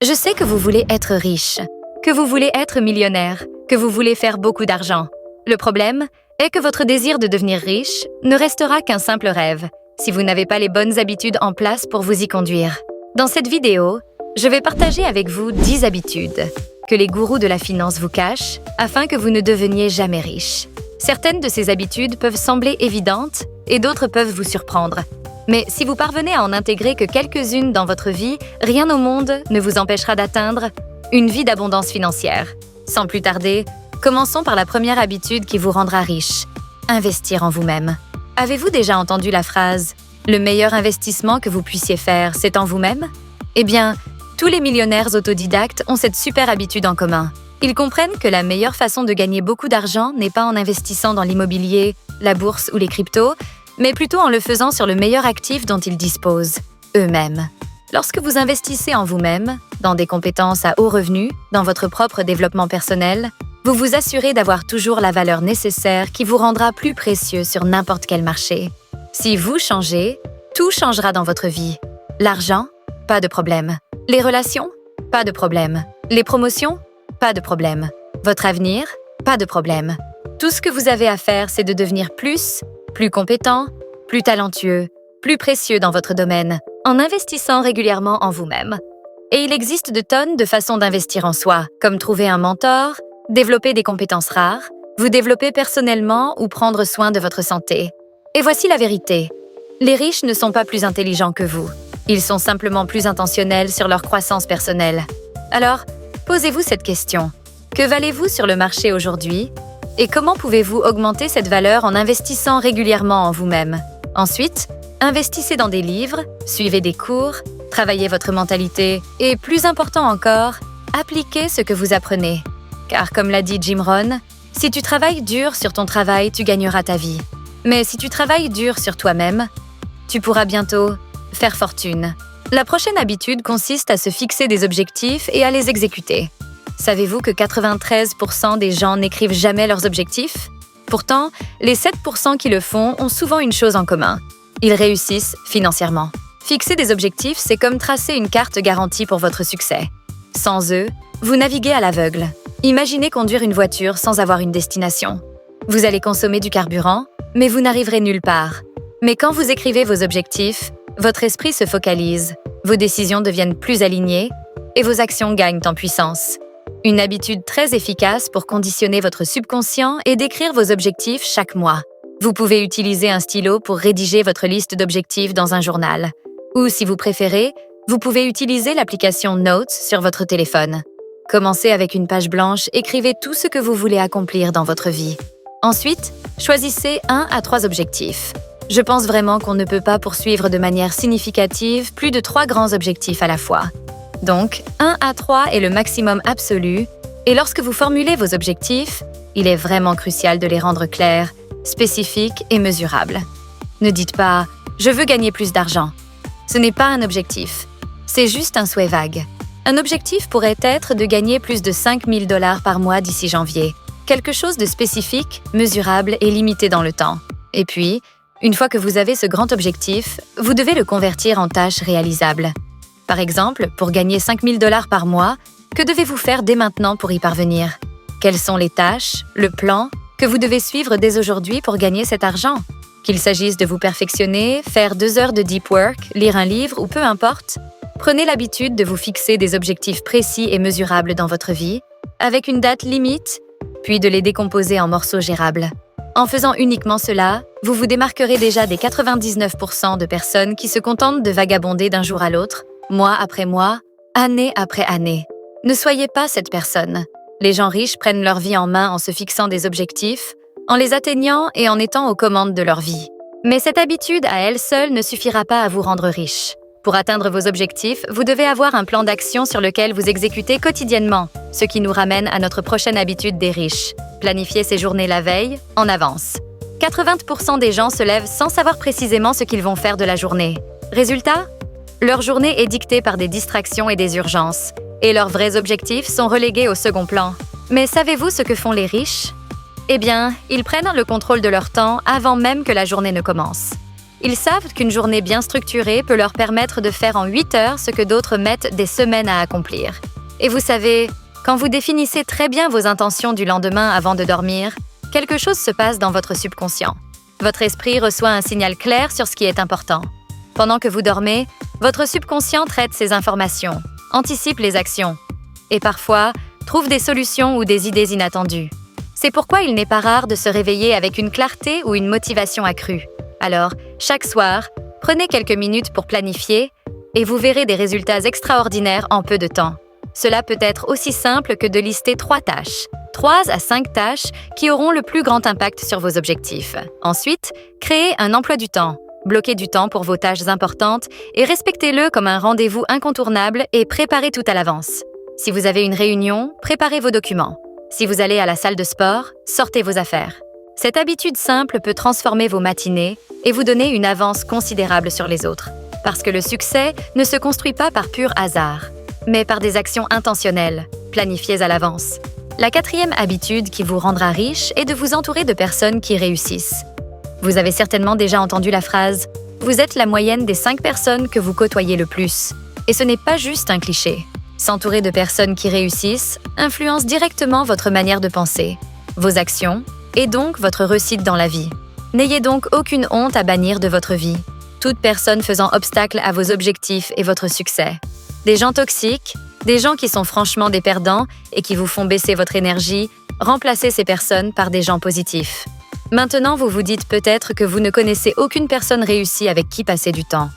Je sais que vous voulez être riche, que vous voulez être millionnaire, que vous voulez faire beaucoup d'argent. Le problème est que votre désir de devenir riche ne restera qu'un simple rêve si vous n'avez pas les bonnes habitudes en place pour vous y conduire. Dans cette vidéo, je vais partager avec vous 10 habitudes que les gourous de la finance vous cachent afin que vous ne deveniez jamais riche. Certaines de ces habitudes peuvent sembler évidentes et d'autres peuvent vous surprendre. Mais si vous parvenez à en intégrer que quelques-unes dans votre vie, rien au monde ne vous empêchera d'atteindre une vie d'abondance financière. Sans plus tarder, commençons par la première habitude qui vous rendra riche. Investir en vous-même. Avez-vous déjà entendu la phrase « Le meilleur investissement que vous puissiez faire, c'est en vous-même » ? Eh bien, tous les millionnaires autodidactes ont cette super habitude en commun. Ils comprennent que la meilleure façon de gagner beaucoup d'argent n'est pas en investissant dans l'immobilier, la bourse ou les cryptos, mais plutôt en le faisant sur le meilleur actif dont ils disposent, eux-mêmes. Lorsque vous investissez en vous-même, dans des compétences à haut revenu, dans votre propre développement personnel, vous vous assurez d'avoir toujours la valeur nécessaire qui vous rendra plus précieux sur n'importe quel marché. Si vous changez, tout changera dans votre vie. L'argent? Pas de problème. Les relations? Pas de problème. Les promotions? Pas de problème. Votre avenir? Pas de problème. Tout ce que vous avez à faire, c'est de devenir plus compétent, plus talentueux, plus précieux dans votre domaine, en investissant régulièrement en vous-même. Et il existe de tonnes de façons d'investir en soi, comme trouver un mentor, développer des compétences rares, vous développer personnellement ou prendre soin de votre santé. Et voici la vérité. Les riches ne sont pas plus intelligents que vous. Ils sont simplement plus intentionnels sur leur croissance personnelle. Alors, posez-vous cette question. Que valez-vous sur le marché aujourd'hui? Et comment pouvez-vous augmenter cette valeur en investissant régulièrement en vous-même? Ensuite, investissez dans des livres, suivez des cours, travaillez votre mentalité et, plus important encore, appliquez ce que vous apprenez. Car comme l'a dit Jim Rohn, si tu travailles dur sur ton travail, tu gagneras ta vie. Mais si tu travailles dur sur toi-même, tu pourras bientôt faire fortune. La prochaine habitude consiste à se fixer des objectifs et à les exécuter. Savez-vous que 93% des gens n'écrivent jamais leurs objectifs? Pourtant, les 7% qui le font ont souvent une chose en commun. Ils réussissent financièrement. Fixer des objectifs, c'est comme tracer une carte garantie pour votre succès. Sans eux, vous naviguez à l'aveugle. Imaginez conduire une voiture sans avoir une destination. Vous allez consommer du carburant, mais vous n'arriverez nulle part. Mais quand vous écrivez vos objectifs, votre esprit se focalise, vos décisions deviennent plus alignées et vos actions gagnent en puissance. Une habitude très efficace pour conditionner votre subconscient est d'écrire vos objectifs chaque mois. Vous pouvez utiliser un stylo pour rédiger votre liste d'objectifs dans un journal. Ou, si vous préférez, vous pouvez utiliser l'application Notes sur votre téléphone. Commencez avec une page blanche, écrivez tout ce que vous voulez accomplir dans votre vie. Ensuite, choisissez 1 à 3 objectifs. Je pense vraiment qu'on ne peut pas poursuivre de manière significative plus de 3 grands objectifs à la fois. Donc, 1 à 3 est le maximum absolu, et lorsque vous formulez vos objectifs, il est vraiment crucial de les rendre clairs, spécifiques et mesurables. Ne dites pas « je veux gagner plus d'argent ». Ce n'est pas un objectif, c'est juste un souhait vague. Un objectif pourrait être de gagner plus de 5 000 $ par mois d'ici janvier. Quelque chose de spécifique, mesurable et limité dans le temps. Et puis, une fois que vous avez ce grand objectif, vous devez le convertir en tâches réalisables. Par exemple, pour gagner 5 000 $ par mois, que devez-vous faire dès maintenant pour y parvenir? Quelles sont les tâches, le plan que vous devez suivre dès aujourd'hui pour gagner cet argent? Qu'il s'agisse de vous perfectionner, faire 2 heures de deep work, lire un livre ou peu importe, prenez l'habitude de vous fixer des objectifs précis et mesurables dans votre vie, avec une date limite, puis de les décomposer en morceaux gérables. En faisant uniquement cela, vous vous démarquerez déjà des 99% de personnes qui se contentent de vagabonder d'un jour à l'autre, mois après mois, année après année. Ne soyez pas cette personne. Les gens riches prennent leur vie en main en se fixant des objectifs, en les atteignant et en étant aux commandes de leur vie. Mais cette habitude à elle seule ne suffira pas à vous rendre riche. Pour atteindre vos objectifs, vous devez avoir un plan d'action sur lequel vous exécutez quotidiennement, ce qui nous ramène à notre prochaine habitude des riches. Planifier ses journées la veille, en avance. 80% des gens se lèvent sans savoir précisément ce qu'ils vont faire de la journée. Résultat? Leur journée est dictée par des distractions et des urgences, et leurs vrais objectifs sont relégués au second plan. Mais savez-vous ce que font les riches? Eh bien, ils prennent le contrôle de leur temps avant même que la journée ne commence. Ils savent qu'une journée bien structurée peut leur permettre de faire en 8 heures ce que d'autres mettent des semaines à accomplir. Et vous savez, quand vous définissez très bien vos intentions du lendemain avant de dormir, quelque chose se passe dans votre subconscient. Votre esprit reçoit un signal clair sur ce qui est important. Pendant que vous dormez, votre subconscient traite ces informations, anticipe les actions et parfois trouve des solutions ou des idées inattendues. C'est pourquoi il n'est pas rare de se réveiller avec une clarté ou une motivation accrue. Alors, chaque soir, prenez quelques minutes pour planifier et vous verrez des résultats extraordinaires en peu de temps. Cela peut être aussi simple que de lister 3 tâches. 3 à 5 tâches qui auront le plus grand impact sur vos objectifs. Ensuite, créez un emploi du temps. Bloquez du temps pour vos tâches importantes et respectez-le comme un rendez-vous incontournable et préparez tout à l'avance. Si vous avez une réunion, préparez vos documents. Si vous allez à la salle de sport, sortez vos affaires. Cette habitude simple peut transformer vos matinées et vous donner une avance considérable sur les autres. Parce que le succès ne se construit pas par pur hasard, mais par des actions intentionnelles, planifiées à l'avance. La 4e habitude qui vous rendra riche est de vous entourer de personnes qui réussissent. Vous avez certainement déjà entendu la phrase « Vous êtes la moyenne des 5 personnes que vous côtoyez le plus ». Et ce n'est pas juste un cliché. S'entourer de personnes qui réussissent influence directement votre manière de penser, vos actions, et donc votre réussite dans la vie. N'ayez donc aucune honte à bannir de votre vie. Toute personne faisant obstacle à vos objectifs et votre succès. Des gens toxiques, des gens qui sont franchement des perdants et qui vous font baisser votre énergie, remplacez ces personnes par des gens positifs. Maintenant, vous vous dites peut-être que vous ne connaissez aucune personne réussie avec qui passer du temps.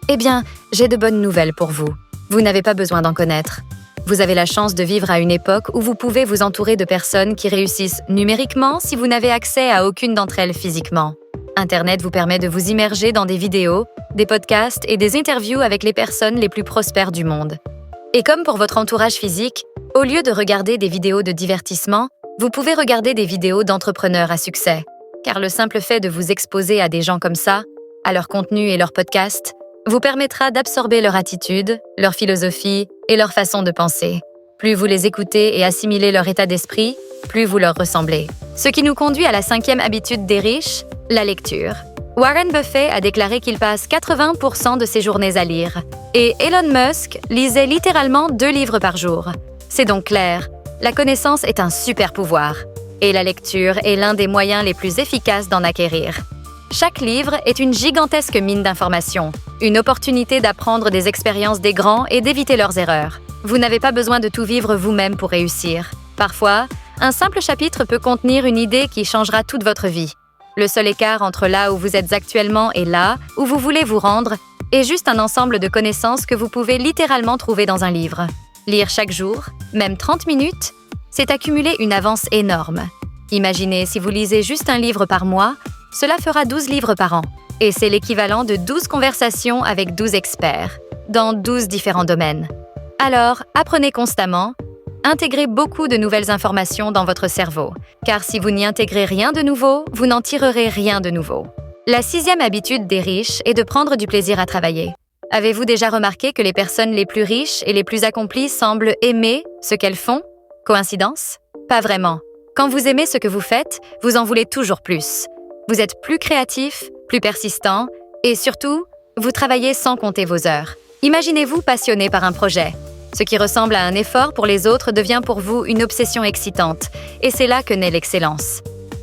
Eh bien, j'ai de bonnes nouvelles pour vous. Vous n'avez pas besoin d'en connaître. Vous avez la chance de vivre à une époque où vous pouvez vous entourer de personnes qui réussissent numériquement si vous n'avez accès à aucune d'entre elles physiquement. Internet vous permet de vous immerger dans des vidéos, des podcasts et des interviews avec les personnes les plus prospères du monde. Et comme pour votre entourage physique, au lieu de regarder des vidéos de divertissement, vous pouvez regarder des vidéos d'entrepreneurs à succès. Car le simple fait de vous exposer à des gens comme ça, à leur contenu et leurs podcasts, vous permettra d'absorber leur attitude, leur philosophie et leur façon de penser. Plus vous les écoutez et assimilez leur état d'esprit, plus vous leur ressemblez. Ce qui nous conduit à la 5e habitude des riches, la lecture. Warren Buffett a déclaré qu'il passe 80% de ses journées à lire. Et Elon Musk lisait littéralement 2 livres par jour. C'est donc clair, la connaissance est un super pouvoir. Et la lecture est l'un des moyens les plus efficaces d'en acquérir. Chaque livre est une gigantesque mine d'informations, une opportunité d'apprendre des expériences des grands et d'éviter leurs erreurs. Vous n'avez pas besoin de tout vivre vous-même pour réussir. Parfois, un simple chapitre peut contenir une idée qui changera toute votre vie. Le seul écart entre là où vous êtes actuellement et là où vous voulez vous rendre est juste un ensemble de connaissances que vous pouvez littéralement trouver dans un livre. Lire chaque jour, même 30 minutes, c'est accumuler une avance énorme. Imaginez si vous lisez juste un livre par mois, cela fera 12 livres par an. Et c'est l'équivalent de 12 conversations avec 12 experts, dans 12 différents domaines. Alors, apprenez constamment, intégrez beaucoup de nouvelles informations dans votre cerveau, car si vous n'y intégrez rien de nouveau, vous n'en tirerez rien de nouveau. La 6e habitude des riches est de prendre du plaisir à travailler. Avez-vous déjà remarqué que les personnes les plus riches et les plus accomplies semblent aimer ce qu'elles font? Coïncidence? Pas vraiment. Quand vous aimez ce que vous faites, vous en voulez toujours plus. Vous êtes plus créatif, plus persistant et surtout, vous travaillez sans compter vos heures. Imaginez-vous passionné par un projet. Ce qui ressemble à un effort pour les autres devient pour vous une obsession excitante et c'est là que naît l'excellence.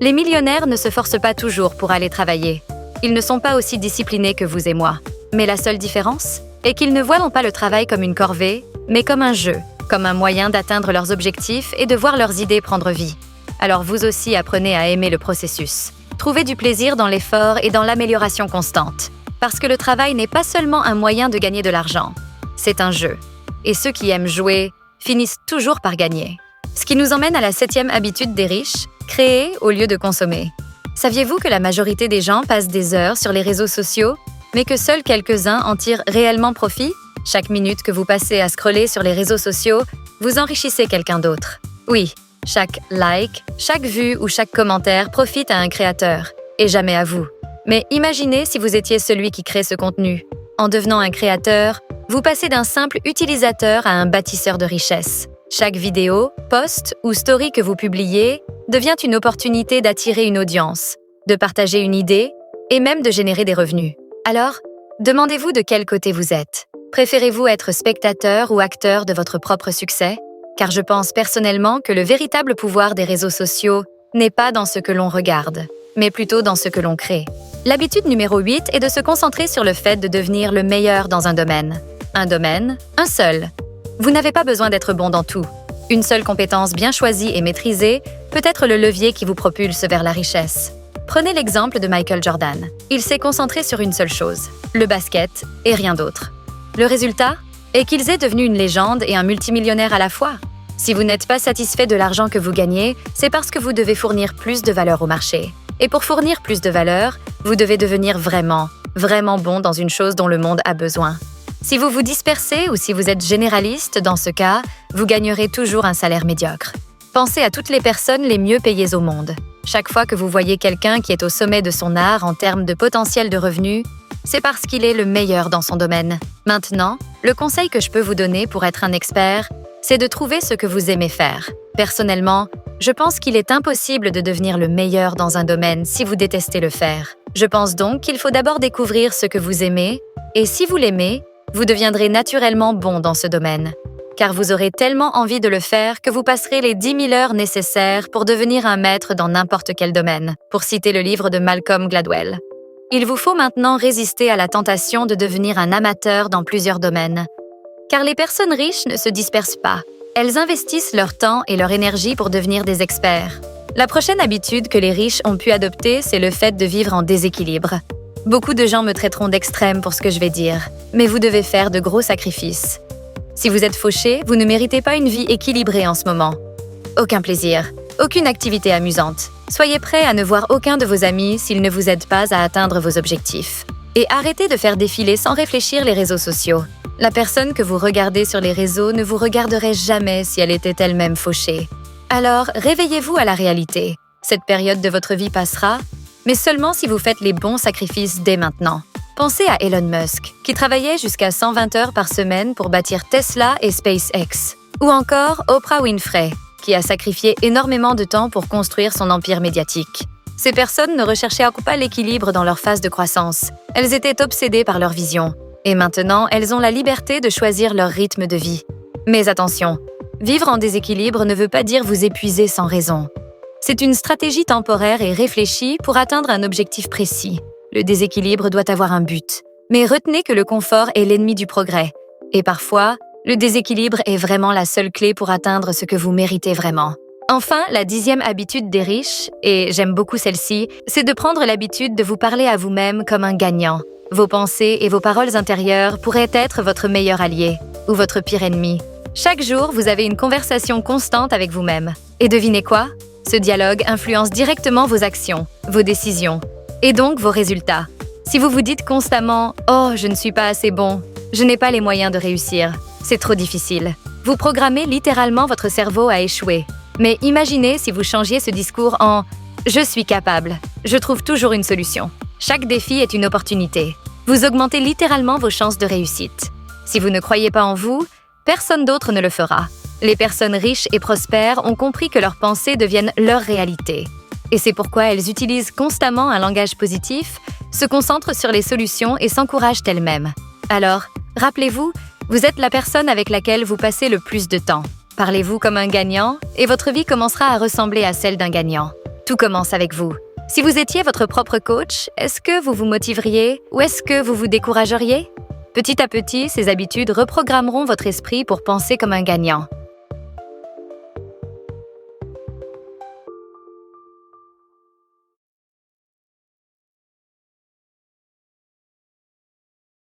Les millionnaires ne se forcent pas toujours pour aller travailler. Ils ne sont pas aussi disciplinés que vous et moi. Mais la seule différence est qu'ils ne voient non pas le travail comme une corvée, mais comme un jeu, comme un moyen d'atteindre leurs objectifs et de voir leurs idées prendre vie. Alors vous aussi apprenez à aimer le processus. Trouvez du plaisir dans l'effort et dans l'amélioration constante. Parce que le travail n'est pas seulement un moyen de gagner de l'argent, c'est un jeu. Et ceux qui aiment jouer finissent toujours par gagner. Ce qui nous emmène à la 7e habitude des riches, créer au lieu de consommer. Saviez-vous que la majorité des gens passent des heures sur les réseaux sociaux, mais que seuls quelques-uns en tirent réellement profit? Chaque minute que vous passez à scroller sur les réseaux sociaux, vous enrichissez quelqu'un d'autre. Oui, chaque like, chaque vue ou chaque commentaire profite à un créateur, et jamais à vous. Mais imaginez si vous étiez celui qui crée ce contenu. En devenant un créateur, vous passez d'un simple utilisateur à un bâtisseur de richesse. Chaque vidéo, post ou story que vous publiez devient une opportunité d'attirer une audience, de partager une idée et même de générer des revenus. Alors, demandez-vous de quel côté vous êtes. Préférez-vous être spectateur ou acteur de votre propre succès? Car je pense personnellement que le véritable pouvoir des réseaux sociaux n'est pas dans ce que l'on regarde, mais plutôt dans ce que l'on crée. L'habitude numéro 8 est de se concentrer sur le fait de devenir le meilleur dans un domaine. Un domaine, un seul. Vous n'avez pas besoin d'être bon dans tout. Une seule compétence bien choisie et maîtrisée peut être le levier qui vous propulse vers la richesse. Prenez l'exemple de Michael Jordan. Il s'est concentré sur une seule chose, le basket, et rien d'autre. Le résultat est qu'il est devenu une légende et un multimillionnaire à la fois. Si vous n'êtes pas satisfait de l'argent que vous gagnez, c'est parce que vous devez fournir plus de valeur au marché. Et pour fournir plus de valeur, vous devez devenir vraiment bon dans une chose dont le monde a besoin. Si vous vous dispersez ou si vous êtes généraliste, dans ce cas, vous gagnerez toujours un salaire médiocre. Pensez à toutes les personnes les mieux payées au monde. Chaque fois que vous voyez quelqu'un qui est au sommet de son art en termes de potentiel de revenus, c'est parce qu'il est le meilleur dans son domaine. Maintenant, le conseil que je peux vous donner pour être un expert, c'est de trouver ce que vous aimez faire. Personnellement, je pense qu'il est impossible de devenir le meilleur dans un domaine si vous détestez le faire. Je pense donc qu'il faut d'abord découvrir ce que vous aimez, et si vous l'aimez, vous deviendrez naturellement bon dans ce domaine. Car vous aurez tellement envie de le faire que vous passerez les 10 000 heures nécessaires pour devenir un maître dans n'importe quel domaine, pour citer le livre de Malcolm Gladwell. Il vous faut maintenant résister à la tentation de devenir un amateur dans plusieurs domaines. Car les personnes riches ne se dispersent pas. Elles investissent leur temps et leur énergie pour devenir des experts. La prochaine habitude que les riches ont pu adopter, c'est le fait de vivre en déséquilibre. Beaucoup de gens me traiteront d'extrême pour ce que je vais dire, mais vous devez faire de gros sacrifices. Si vous êtes fauché, vous ne méritez pas une vie équilibrée en ce moment. Aucun plaisir, aucune activité amusante. Soyez prêt à ne voir aucun de vos amis s'ils ne vous aident pas à atteindre vos objectifs. Et arrêtez de faire défiler sans réfléchir les réseaux sociaux. La personne que vous regardez sur les réseaux ne vous regarderait jamais si elle était elle-même fauchée. Alors, réveillez-vous à la réalité. Cette période de votre vie passera, mais seulement si vous faites les bons sacrifices dès maintenant. Pensez à Elon Musk, qui travaillait jusqu'à 120 heures par semaine pour bâtir Tesla et SpaceX. Ou encore Oprah Winfrey, qui a sacrifié énormément de temps pour construire son empire médiatique. Ces personnes ne recherchaient pas l'équilibre dans leur phase de croissance. Elles étaient obsédées par leur vision. Et maintenant, elles ont la liberté de choisir leur rythme de vie. Mais attention, vivre en déséquilibre ne veut pas dire vous épuiser sans raison. C'est une stratégie temporaire et réfléchie pour atteindre un objectif précis. Le déséquilibre doit avoir un but. Mais retenez que le confort est l'ennemi du progrès. Et parfois, le déséquilibre est vraiment la seule clé pour atteindre ce que vous méritez vraiment. Enfin, la 10e habitude des riches, et j'aime beaucoup celle-ci, c'est de prendre l'habitude de vous parler à vous-même comme un gagnant. Vos pensées et vos paroles intérieures pourraient être votre meilleur allié ou votre pire ennemi. Chaque jour, vous avez une conversation constante avec vous-même. Et devinez quoi? Ce dialogue influence directement vos actions, vos décisions, et donc vos résultats. Si vous vous dites constamment « Oh, je ne suis pas assez bon, je n'ai pas les moyens de réussir, c'est trop difficile », vous programmez littéralement votre cerveau à échouer. Mais imaginez si vous changiez ce discours en « Je suis capable, je trouve toujours une solution ». Chaque défi est une opportunité. Vous augmentez littéralement vos chances de réussite. Si vous ne croyez pas en vous, personne d'autre ne le fera. Les personnes riches et prospères ont compris que leurs pensées deviennent leur réalité. Et c'est pourquoi elles utilisent constamment un langage positif, se concentrent sur les solutions et s'encouragent elles-mêmes. Alors, rappelez-vous, vous êtes la personne avec laquelle vous passez le plus de temps. Parlez-vous comme un gagnant et votre vie commencera à ressembler à celle d'un gagnant. Tout commence avec vous. Si vous étiez votre propre coach, est-ce que vous vous motiveriez ou est-ce que vous vous décourageriez? Petit à petit, ces habitudes reprogrammeront votre esprit pour penser comme un gagnant.